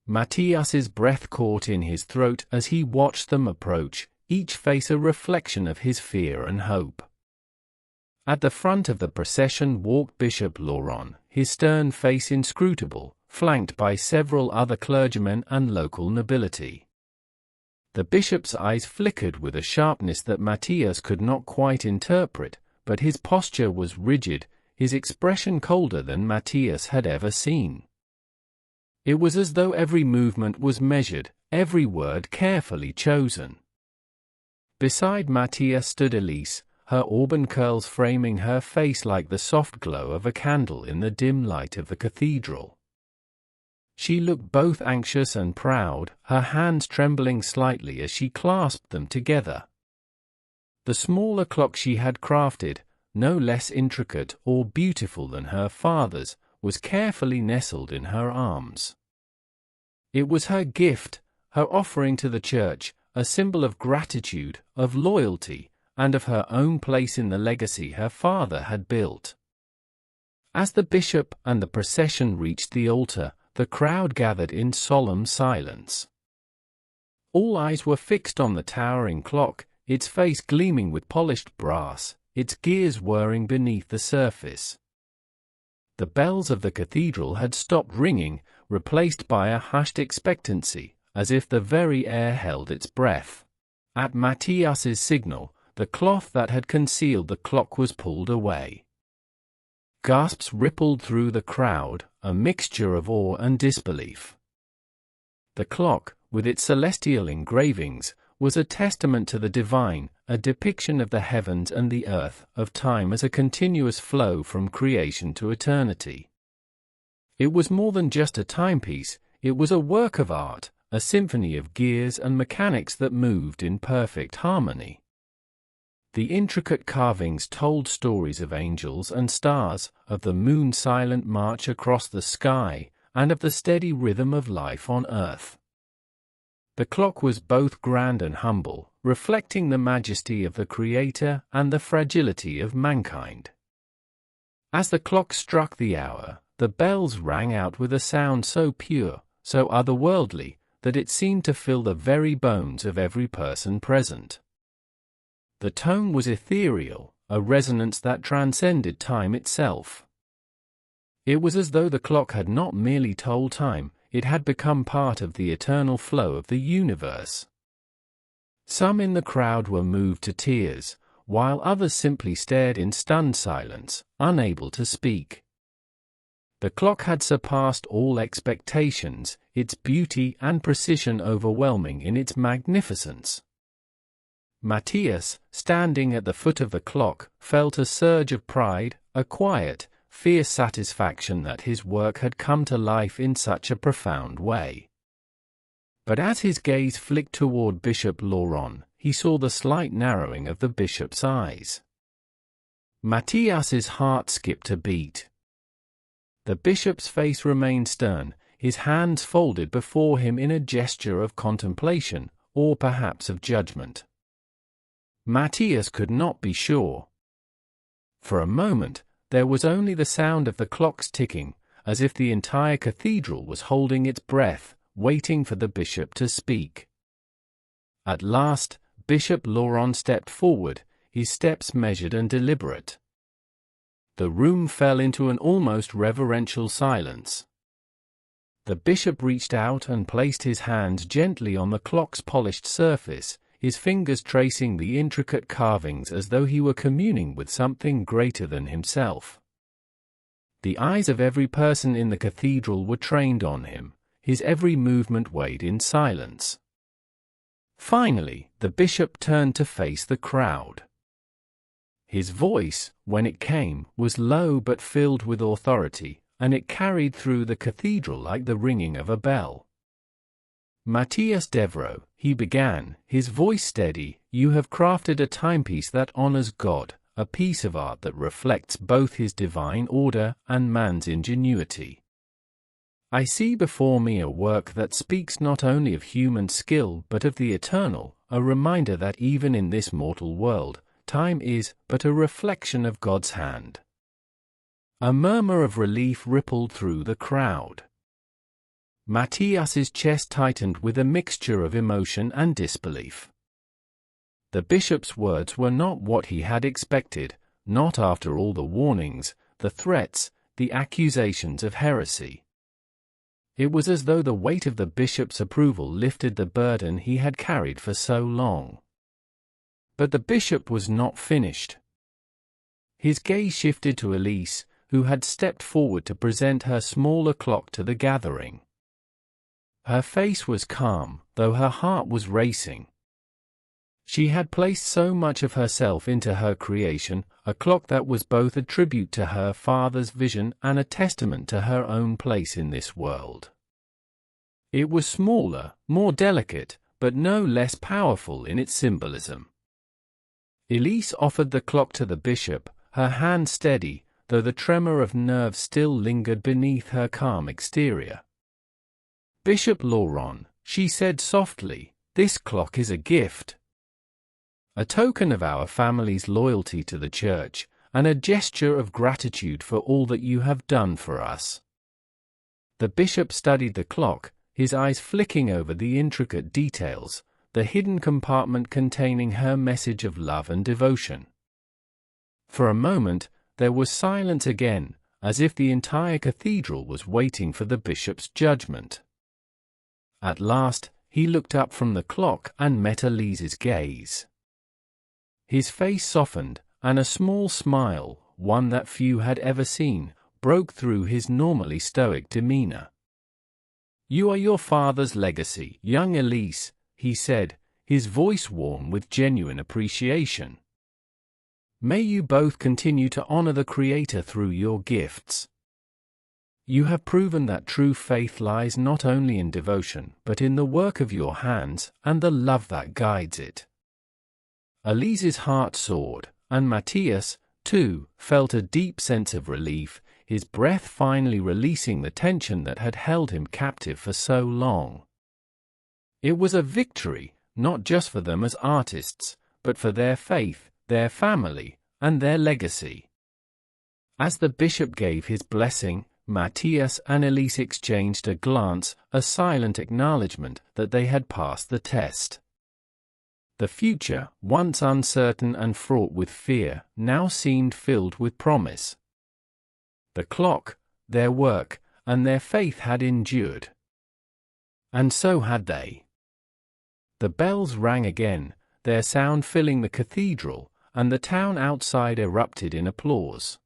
Matthias's breath caught in his throat as he watched them approach, each face a reflection of his fear and hope. At the front of the procession walked Bishop Laurent, his stern face inscrutable, flanked by several other clergymen and local nobility. The bishop's eyes flickered with a sharpness that Matthias could not quite interpret, but his posture was rigid, his expression colder than Matthias had ever seen. It was as though every movement was measured, every word carefully chosen. Beside Matthias stood Elise, her auburn curls framing her face like the soft glow of a candle in the dim light of the cathedral. She looked both anxious and proud, her hands trembling slightly as she clasped them together. The smaller clock she had crafted, no less intricate or beautiful than her father's, was carefully nestled in her arms. It was her gift, her offering to the church, a symbol of gratitude, of loyalty, and of her own place in the legacy her father had built. As the bishop and the procession reached the altar, the crowd gathered in solemn silence. All eyes were fixed on the towering clock, its face gleaming with polished brass, its gears whirring beneath the surface. The bells of the cathedral had stopped ringing, replaced by a hushed expectancy, as if the very air held its breath. At Matthias's signal, the cloth that had concealed the clock was pulled away. Gasps rippled through the crowd, a mixture of awe and disbelief. The clock, with its celestial engravings, was a testament to the divine, a depiction of the heavens and the earth, of time as a continuous flow from creation to eternity. It was more than just a timepiece, it was a work of art, a symphony of gears and mechanics that moved in perfect harmony. The intricate carvings told stories of angels and stars, of the moon's silent march across the sky, and of the steady rhythm of life on earth. The clock was both grand and humble, reflecting the majesty of the Creator and the fragility of mankind. As the clock struck the hour, the bells rang out with a sound so pure, so otherworldly, that it seemed to fill the very bones of every person present. The tone was ethereal, a resonance that transcended time itself. It was as though the clock had not merely told time, it had become part of the eternal flow of the universe. Some in the crowd were moved to tears, while others simply stared in stunned silence, unable to speak. The clock had surpassed all expectations, its beauty and precision overwhelming in its magnificence. Matthias, standing at the foot of the clock, felt a surge of pride, a quiet, fierce satisfaction that his work had come to life in such a profound way. But as his gaze flicked toward Bishop Laurent, he saw the slight narrowing of the bishop's eyes. Matthias's heart skipped a beat. The bishop's face remained stern, his hands folded before him in a gesture of contemplation, or perhaps of judgment. Matthias could not be sure. For a moment, there was only the sound of the clocks ticking, as if the entire cathedral was holding its breath, waiting for the bishop to speak. At last, Bishop Laurent stepped forward, his steps measured and deliberate. The room fell into an almost reverential silence. The bishop reached out and placed his hand gently on the clock's polished surface, his fingers tracing the intricate carvings as though he were communing with something greater than himself. The eyes of every person in the cathedral were trained on him, his every movement weighed in silence. Finally, the bishop turned to face the crowd. His voice, when it came, was low but filled with authority, and it carried through the cathedral like the ringing of a bell. "Matthias Devereux," he began, his voice steady, "you have crafted a timepiece that honors God, a piece of art that reflects both his divine order and man's ingenuity. I see before me a work that speaks not only of human skill but of the eternal, a reminder that even in this mortal world, time is but a reflection of God's hand." A murmur of relief rippled through the crowd. Matthias's chest tightened with a mixture of emotion and disbelief. The bishop's words were not what he had expected, not after all the warnings, the threats, the accusations of heresy. It was as though the weight of the bishop's approval lifted the burden he had carried for so long. But the bishop was not finished. His gaze shifted to Elise, who had stepped forward to present her smaller clock to the gathering. Her face was calm, though her heart was racing. She had placed so much of herself into her creation, a clock that was both a tribute to her father's vision and a testament to her own place in this world. It was smaller, more delicate, but no less powerful in its symbolism. Elise offered the clock to the bishop, her hand steady, though the tremor of nerves still lingered beneath her calm exterior. "Bishop Laurent," she said softly, "this clock is a gift. A token of our family's loyalty to the Church, and a gesture of gratitude for all that you have done for us." The bishop studied the clock, his eyes flicking over the intricate details, the hidden compartment containing her message of love and devotion. For a moment, there was silence again, as if the entire cathedral was waiting for the bishop's judgment. At last, he looked up from the clock and met Elise's gaze. His face softened, and a small smile, one that few had ever seen, broke through his normally stoic demeanor. "You are your father's legacy, young Elise," he said, his voice warm with genuine appreciation. "May you both continue to honor the Creator through your gifts. You have proven that true faith lies not only in devotion but in the work of your hands and the love that guides it." Elise's heart soared, and Matthias, too, felt a deep sense of relief, his breath finally releasing the tension that had held him captive for so long. It was a victory, not just for them as artists, but for their faith, their family, and their legacy. As the bishop gave his blessing, Matthias and Elise exchanged a glance, a silent acknowledgement that they had passed the test. The future, once uncertain and fraught with fear, now seemed filled with promise. The clock, their work, and their faith had endured. And so had they. The bells rang again, their sound filling the cathedral, and the town outside erupted in applause.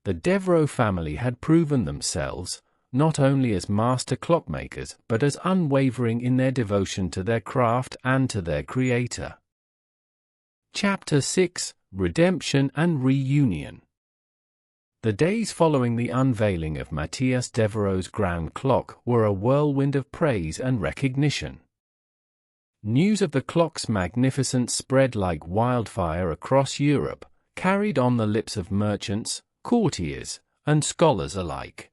The Devereux family had proven themselves, not only as master clockmakers but as unwavering in their devotion to their craft and to their Creator. Chapter 6: Redemption and Reunion. The days following the unveiling of Matthias Devereux's grand clock were a whirlwind of praise and recognition. News of the clock's magnificence spread like wildfire across Europe, carried on the lips of merchants, courtiers, and scholars alike.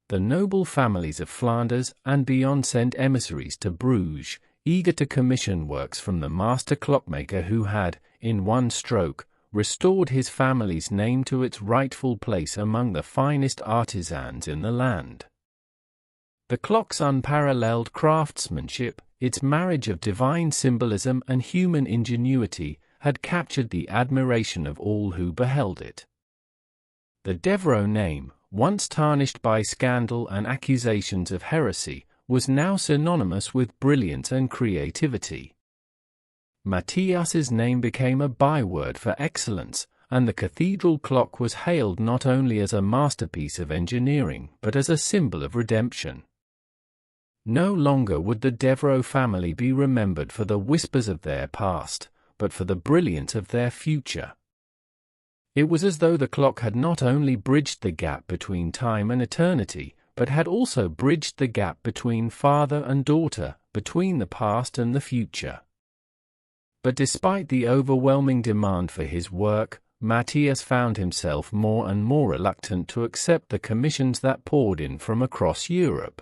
The noble families of Flanders and beyond sent emissaries to Bruges, eager to commission works from the master clockmaker who had, in one stroke, restored his family's name to its rightful place among the finest artisans in the land. The clock's unparalleled craftsmanship, its marriage of divine symbolism and human ingenuity, had captured the admiration of all who beheld it. The Devereux name, once tarnished by scandal and accusations of heresy, was now synonymous with brilliance and creativity. Matthias's name became a byword for excellence, and the cathedral clock was hailed not only as a masterpiece of engineering but as a symbol of redemption. No longer would the Devereux family be remembered for the whispers of their past, but for the brilliance of their future. It was as though the clock had not only bridged the gap between time and eternity, but had also bridged the gap between father and daughter, between the past and the future. But despite the overwhelming demand for his work, Matthias found himself more and more reluctant to accept the commissions that poured in from across Europe.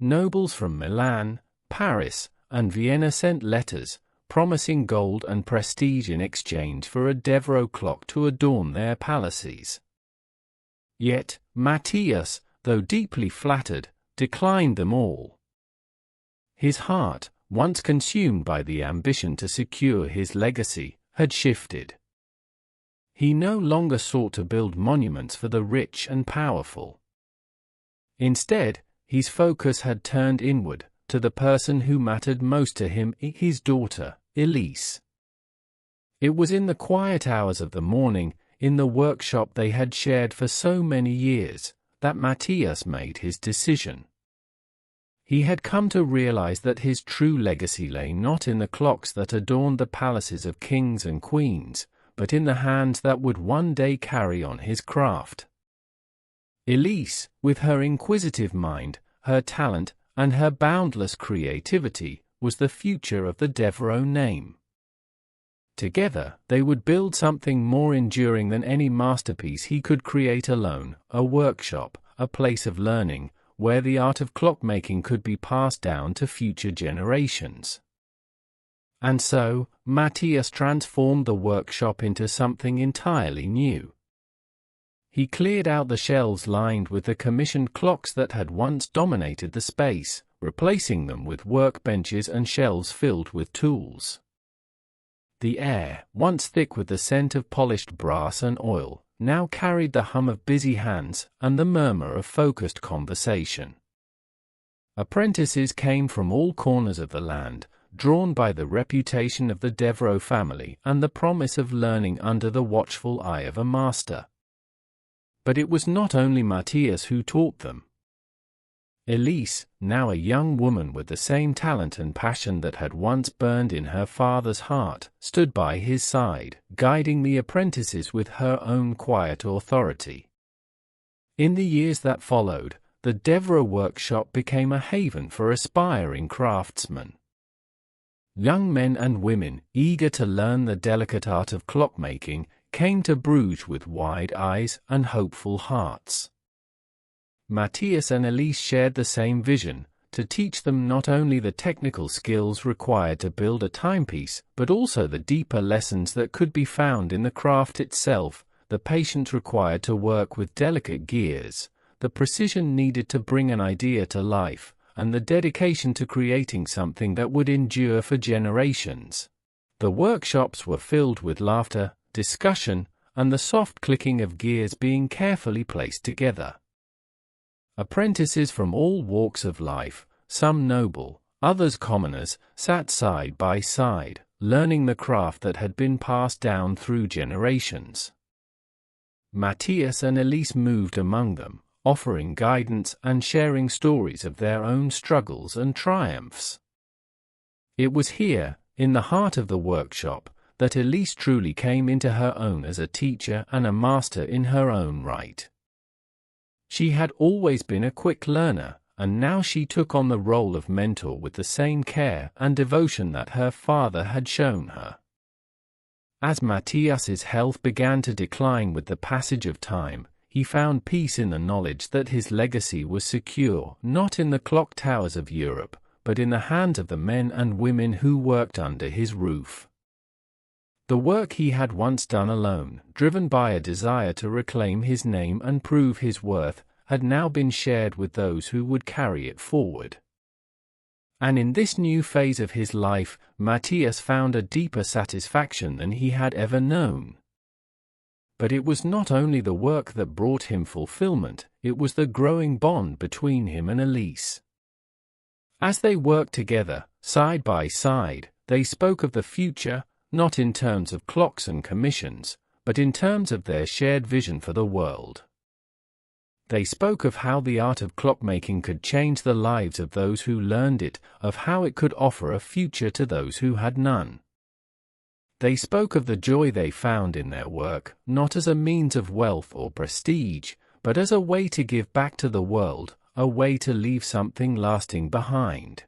Nobles from Milan, Paris, and Vienna sent letters, promising gold and prestige in exchange for a Devereux clock to adorn their palaces. Yet, Matthias, though deeply flattered, declined them all. His heart, once consumed by the ambition to secure his legacy, had shifted. He no longer sought to build monuments for the rich and powerful. Instead, his focus had turned inward, to the person who mattered most to him, his daughter, Elise. It was in the quiet hours of the morning, in the workshop they had shared for so many years, that Matthias made his decision. He had come to realize that his true legacy lay not in the clocks that adorned the palaces of kings and queens, but in the hands that would one day carry on his craft. Elise, with her inquisitive mind, her talent, and her boundless creativity, was the future of the Devereux name. Together, they would build something more enduring than any masterpiece he could create alone, a workshop, a place of learning, where the art of clockmaking could be passed down to future generations. And so, Matthias transformed the workshop into something entirely new. He cleared out the shelves lined with the commissioned clocks that had once dominated the space, replacing them with workbenches and shelves filled with tools. The air, once thick with the scent of polished brass and oil, now carried the hum of busy hands and the murmur of focused conversation. Apprentices came from all corners of the land, drawn by the reputation of the Devereux family and the promise of learning under the watchful eye of a master. But it was not only Matthias who taught them. Elise, now a young woman with the same talent and passion that had once burned in her father's heart, stood by his side, guiding the apprentices with her own quiet authority. In the years that followed, the Devereux workshop became a haven for aspiring craftsmen. Young men and women, eager to learn the delicate art of clockmaking, came to Bruges with wide eyes and hopeful hearts. Matthias and Elise shared the same vision, to teach them not only the technical skills required to build a timepiece, but also the deeper lessons that could be found in the craft itself, the patience required to work with delicate gears, the precision needed to bring an idea to life, and the dedication to creating something that would endure for generations. The workshops were filled with laughter, discussion, and the soft clicking of gears being carefully placed together. Apprentices from all walks of life, some noble, others commoners, sat side by side, learning the craft that had been passed down through generations. Matthias and Elise moved among them, offering guidance and sharing stories of their own struggles and triumphs. It was here, in the heart of the workshop, that Elise truly came into her own as a teacher and a master in her own right. She had always been a quick learner, and now she took on the role of mentor with the same care and devotion that her father had shown her. As Matthias's health began to decline with the passage of time, he found peace in the knowledge that his legacy was secure not in the clock towers of Europe, but in the hands of the men and women who worked under his roof. The work he had once done alone, driven by a desire to reclaim his name and prove his worth, had now been shared with those who would carry it forward. And in this new phase of his life, Matthias found a deeper satisfaction than he had ever known. But it was not only the work that brought him fulfillment, it was the growing bond between him and Elise. As they worked together, side by side, they spoke of the future, not in terms of clocks and commissions, but in terms of their shared vision for the world. They spoke of how the art of clockmaking could change the lives of those who learned it, of how it could offer a future to those who had none. They spoke of the joy they found in their work, not as a means of wealth or prestige, but as a way to give back to the world, a way to leave something lasting behind.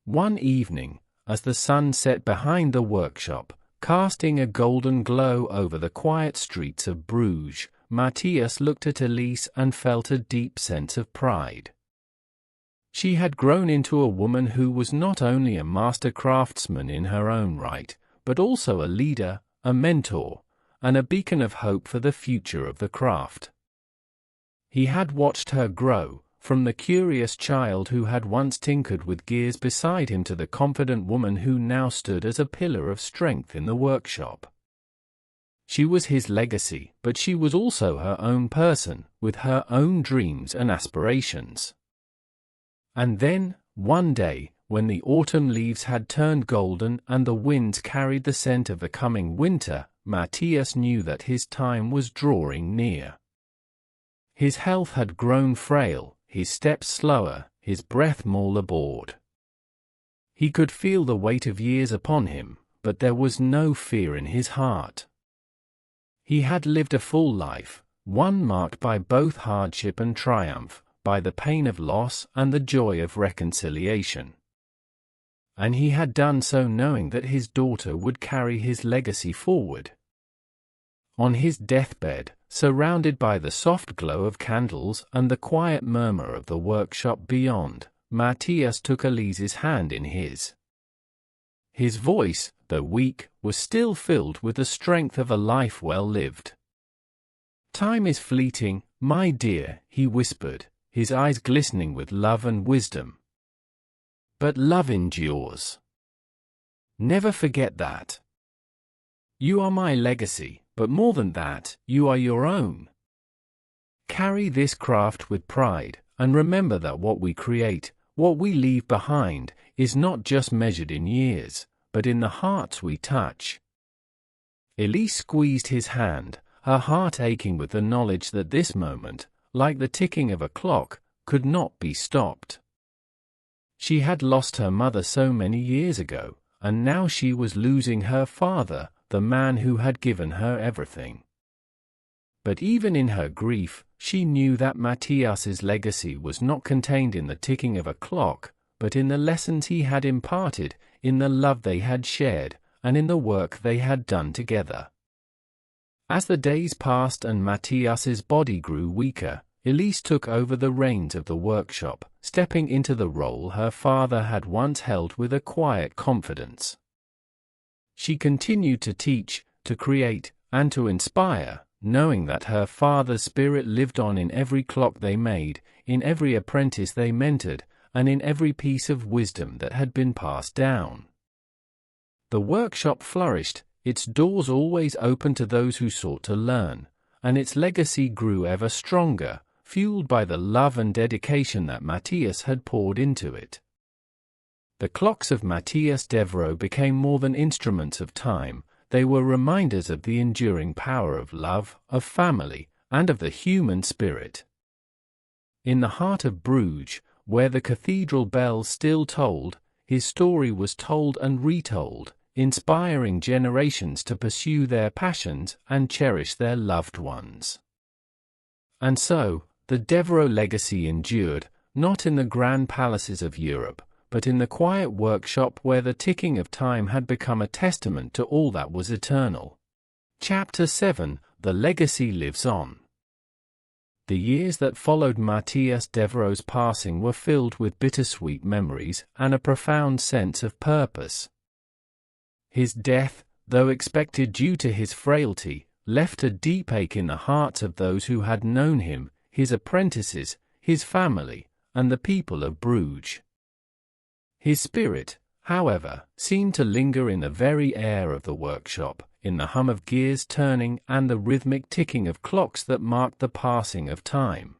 One evening, as the sun set behind the workshop, casting a golden glow over the quiet streets of Bruges, Matthias looked at Elise and felt a deep sense of pride. She had grown into a woman who was not only a master craftsman in her own right, but also a leader, a mentor, and a beacon of hope for the future of the craft. He had watched her grow, from the curious child who had once tinkered with gears beside him to the confident woman who now stood as a pillar of strength in the workshop. She was his legacy, but she was also her own person, with her own dreams and aspirations. And then, one day, when the autumn leaves had turned golden and the winds carried the scent of the coming winter, Matthias knew that his time was drawing near. His health had grown frail, his steps slower, his breath more labored. He could feel the weight of years upon him, but there was no fear in his heart. He had lived a full life, one marked by both hardship and triumph, by the pain of loss and the joy of reconciliation. And he had done so knowing that his daughter would carry his legacy forward. On his deathbed, surrounded by the soft glow of candles and the quiet murmur of the workshop beyond, Matthias took Elise's hand in his. His voice, though weak, was still filled with the strength of a life well lived. "Time is fleeting, my dear," he whispered, his eyes glistening with love and wisdom. "But love endures. Never forget that. You are my legacy, but more than that, you are your own. Carry this craft with pride, and remember that what we create, what we leave behind, is not just measured in years, but in the hearts we touch." Elise squeezed his hand, her heart aching with the knowledge that this moment, like the ticking of a clock, could not be stopped. She had lost her mother so many years ago, and now she was losing her father, the man who had given her everything. But even in her grief, she knew that Matthias's legacy was not contained in the ticking of a clock, but in the lessons he had imparted, in the love they had shared, and in the work they had done together. As the days passed and Matthias's body grew weaker, Elise took over the reins of the workshop, stepping into the role her father had once held with a quiet confidence. She continued to teach, to create, and to inspire, knowing that her father's spirit lived on in every clock they made, in every apprentice they mentored, and in every piece of wisdom that had been passed down. The workshop flourished, its doors always open to those who sought to learn, and its legacy grew ever stronger, fueled by the love and dedication that Matthias had poured into it. The clocks of Matthias Devereux became more than instruments of time, they were reminders of the enduring power of love, of family, and of the human spirit. In the heart of Bruges, where the cathedral bells still tolled, his story was told and retold, inspiring generations to pursue their passions and cherish their loved ones. And so, the Devereux legacy endured, not in the grand palaces of Europe, but in the quiet workshop where the ticking of time had become a testament to all that was eternal. Chapter 7: The Legacy Lives On. The years that followed Matthias Devereux's passing were filled with bittersweet memories and a profound sense of purpose. His death, though expected due to his frailty, left a deep ache in the hearts of those who had known him, his apprentices, his family, and the people of Bruges. His spirit, however, seemed to linger in the very air of the workshop, in the hum of gears turning and the rhythmic ticking of clocks that marked the passing of time.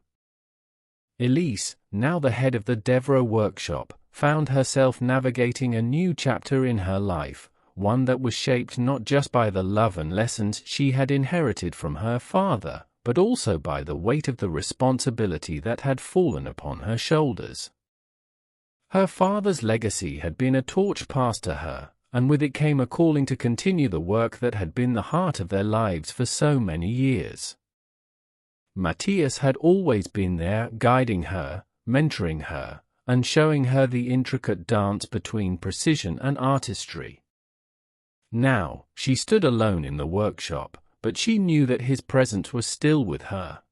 Elise, now the head of the Devereux workshop, found herself navigating a new chapter in her life, one that was shaped not just by the love and lessons she had inherited from her father, but also by the weight of the responsibility that had fallen upon her shoulders. Her father's legacy had been a torch passed to her, and with it came a calling to continue the work that had been the heart of their lives for so many years. Matthias had always been there, guiding her, mentoring her, and showing her the intricate dance between precision and artistry. Now, she stood alone in the workshop, but she knew that his presence was still with her.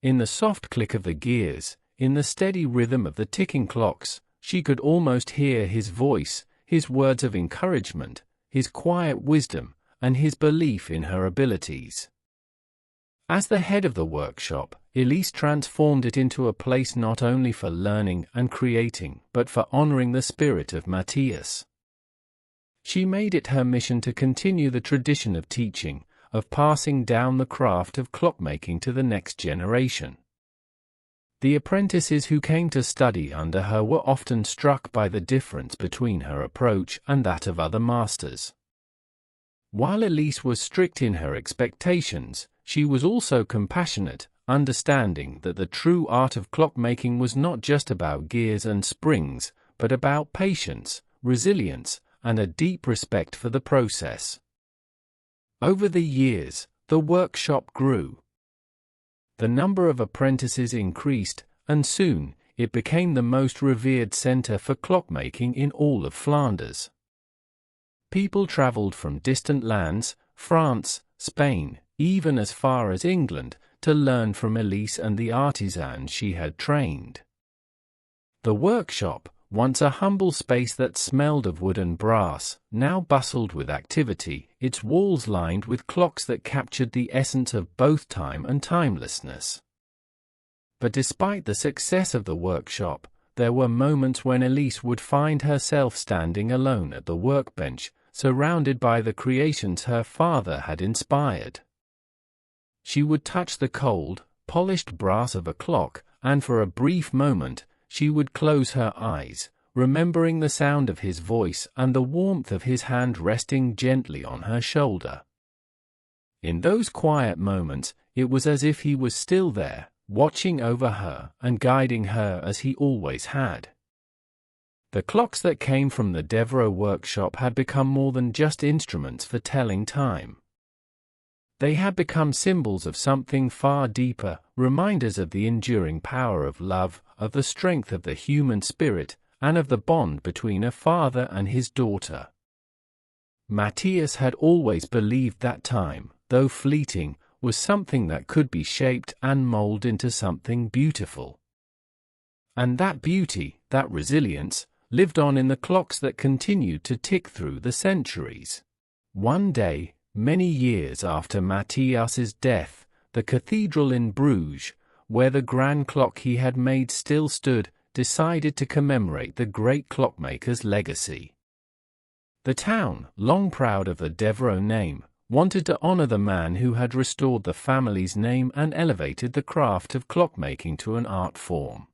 In the soft click of the gears, in the steady rhythm of the ticking clocks, she could almost hear his voice, his words of encouragement, his quiet wisdom, and his belief in her abilities. As the head of the workshop, Elise transformed it into a place not only for learning and creating, but for honoring the spirit of Matthias. She made it her mission to continue the tradition of teaching, of passing down the craft of clockmaking to the next generation. The apprentices who came to study under her were often struck by the difference between her approach and that of other masters. While Elise was strict in her expectations, she was also compassionate, understanding that the true art of clockmaking was not just about gears and springs, but about patience, resilience, and a deep respect for the process. Over the years, the workshop grew. The number of apprentices increased, and soon, it became the most revered center for clockmaking in all of Flanders. People traveled from distant lands, France, Spain, even as far as England, to learn from Elise and the artisans she had trained. The workshop, once a humble space that smelled of wood and brass, now bustled with activity, its walls lined with clocks that captured the essence of both time and timelessness. But despite the success of the workshop, there were moments when Elise would find herself standing alone at the workbench, surrounded by the creations her father had inspired. She would touch the cold, polished brass of a clock, and for a brief moment, she would close her eyes, remembering the sound of his voice and the warmth of his hand resting gently on her shoulder. In those quiet moments, it was as if he was still there, watching over her and guiding her as he always had. The clocks that came from the Devereux workshop had become more than just instruments for telling time. They had become symbols of something far deeper, reminders of the enduring power of love, of the strength of the human spirit, and of the bond between a father and his daughter. Matthias had always believed that time, though fleeting, was something that could be shaped and molded into something beautiful. And that beauty, that resilience, lived on in the clocks that continued to tick through the centuries. One day, many years after Matthias's death, the cathedral in Bruges, where the grand clock he had made still stood, decided to commemorate the great clockmaker's legacy. The town, long proud of the Devereux name, wanted to honor the man who had restored the family's name and elevated the craft of clockmaking to an art form.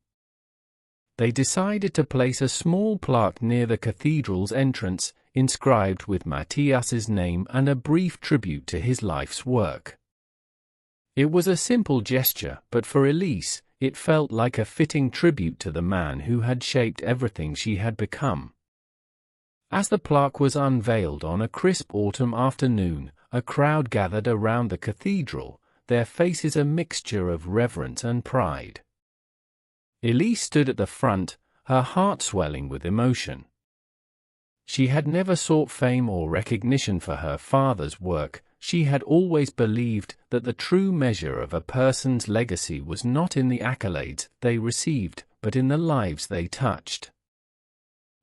They decided to place a small plaque near the cathedral's entrance, inscribed with Matthias's name and a brief tribute to his life's work. It was a simple gesture, but for Elise, it felt like a fitting tribute to the man who had shaped everything she had become. As the plaque was unveiled on a crisp autumn afternoon, a crowd gathered around the cathedral, their faces a mixture of reverence and pride. Elise stood at the front, her heart swelling with emotion. She had never sought fame or recognition for her father's work, she had always believed that the true measure of a person's legacy was not in the accolades they received, but in the lives they touched.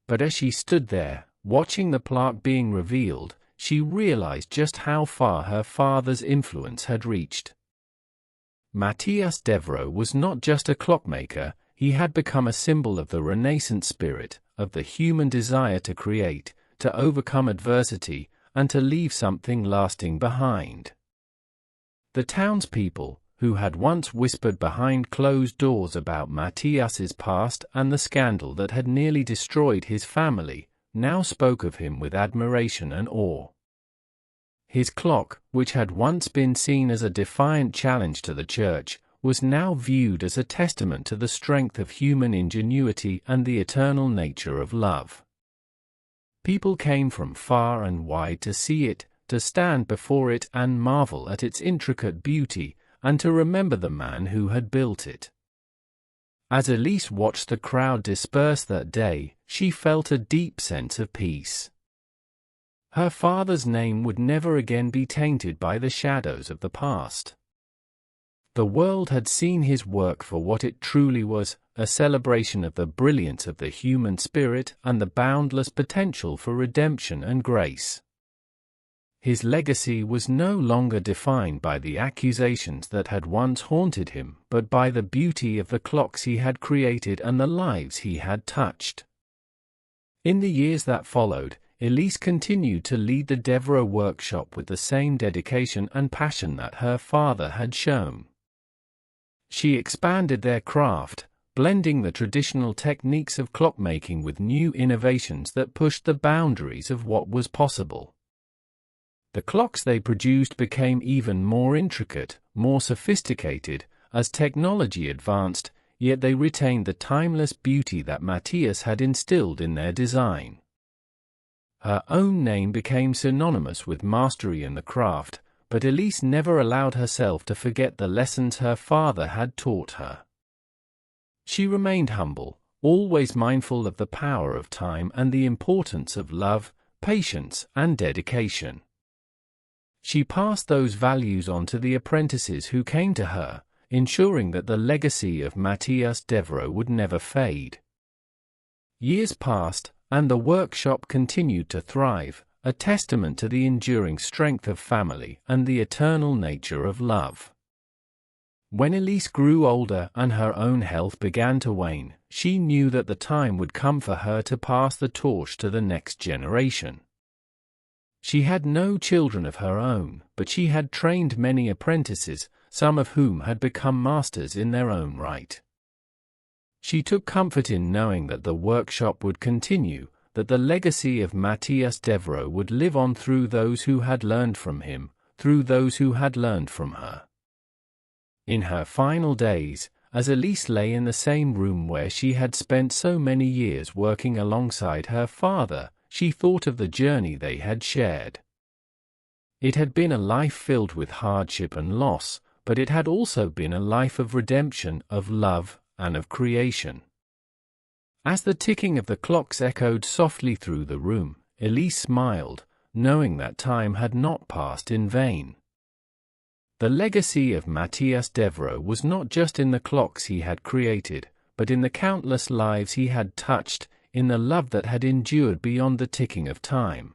But as she stood there, watching the plaque being revealed, she realized just how far her father's influence had reached. Matthias Devereux was not just a clockmaker, he had become a symbol of the Renaissance spirit, of the human desire to create, to overcome adversity, and to leave something lasting behind. The townspeople, who had once whispered behind closed doors about Matthias's past and the scandal that had nearly destroyed his family, now spoke of him with admiration and awe. His clock, which had once been seen as a defiant challenge to the church, was now viewed as a testament to the strength of human ingenuity and the eternal nature of love. People came from far and wide to see it, to stand before it and marvel at its intricate beauty, and to remember the man who had built it. As Elise watched the crowd disperse that day, she felt a deep sense of peace. Her father's name would never again be tainted by the shadows of the past. The world had seen his work for what it truly was, a celebration of the brilliance of the human spirit and the boundless potential for redemption and grace. His legacy was no longer defined by the accusations that had once haunted him, but by the beauty of the clocks he had created and the lives he had touched. In the years that followed, Elise continued to lead the Devereux workshop with the same dedication and passion that her father had shown. She expanded their craft, blending the traditional techniques of clockmaking with new innovations that pushed the boundaries of what was possible. The clocks they produced became even more intricate, more sophisticated, as technology advanced, yet they retained the timeless beauty that Matthias had instilled in their design. Her own name became synonymous with mastery in the craft, but Elise never allowed herself to forget the lessons her father had taught her. She remained humble, always mindful of the power of time and the importance of love, patience, and dedication. She passed those values on to the apprentices who came to her, ensuring that the legacy of Matthias Devereux would never fade. Years passed, and the workshop continued to thrive, a testament to the enduring strength of family and the eternal nature of love. When Elise grew older and her own health began to wane, she knew that the time would come for her to pass the torch to the next generation. She had no children of her own, but she had trained many apprentices, some of whom had become masters in their own right. She took comfort in knowing that the workshop would continue, that the legacy of Matthias Devereux would live on through those who had learned from him, through those who had learned from her. In her final days, as Elise lay in the same room where she had spent so many years working alongside her father, she thought of the journey they had shared. It had been a life filled with hardship and loss, but it had also been a life of redemption, of love, and of creation. As the ticking of the clocks echoed softly through the room, Elise smiled, knowing that time had not passed in vain. The legacy of Matthias Devereux was not just in the clocks he had created, but in the countless lives he had touched, in the love that had endured beyond the ticking of time.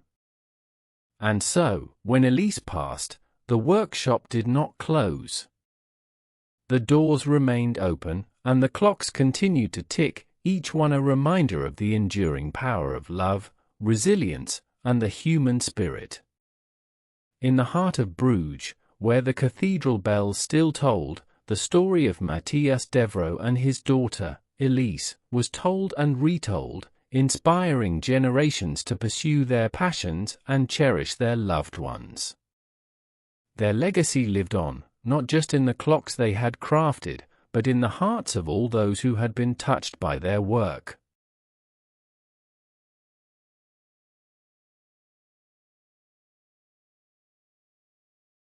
And so, when Elise passed, the workshop did not close. The doors remained open, and the clocks continued to tick, each one a reminder of the enduring power of love, resilience, and the human spirit. In the heart of Bruges, where the cathedral bells still tolled, the story of Matthias Devereux and his daughter, Elise, was told and retold, inspiring generations to pursue their passions and cherish their loved ones. Their legacy lived on, not just in the clocks they had crafted, but in the hearts of all those who had been touched by their work.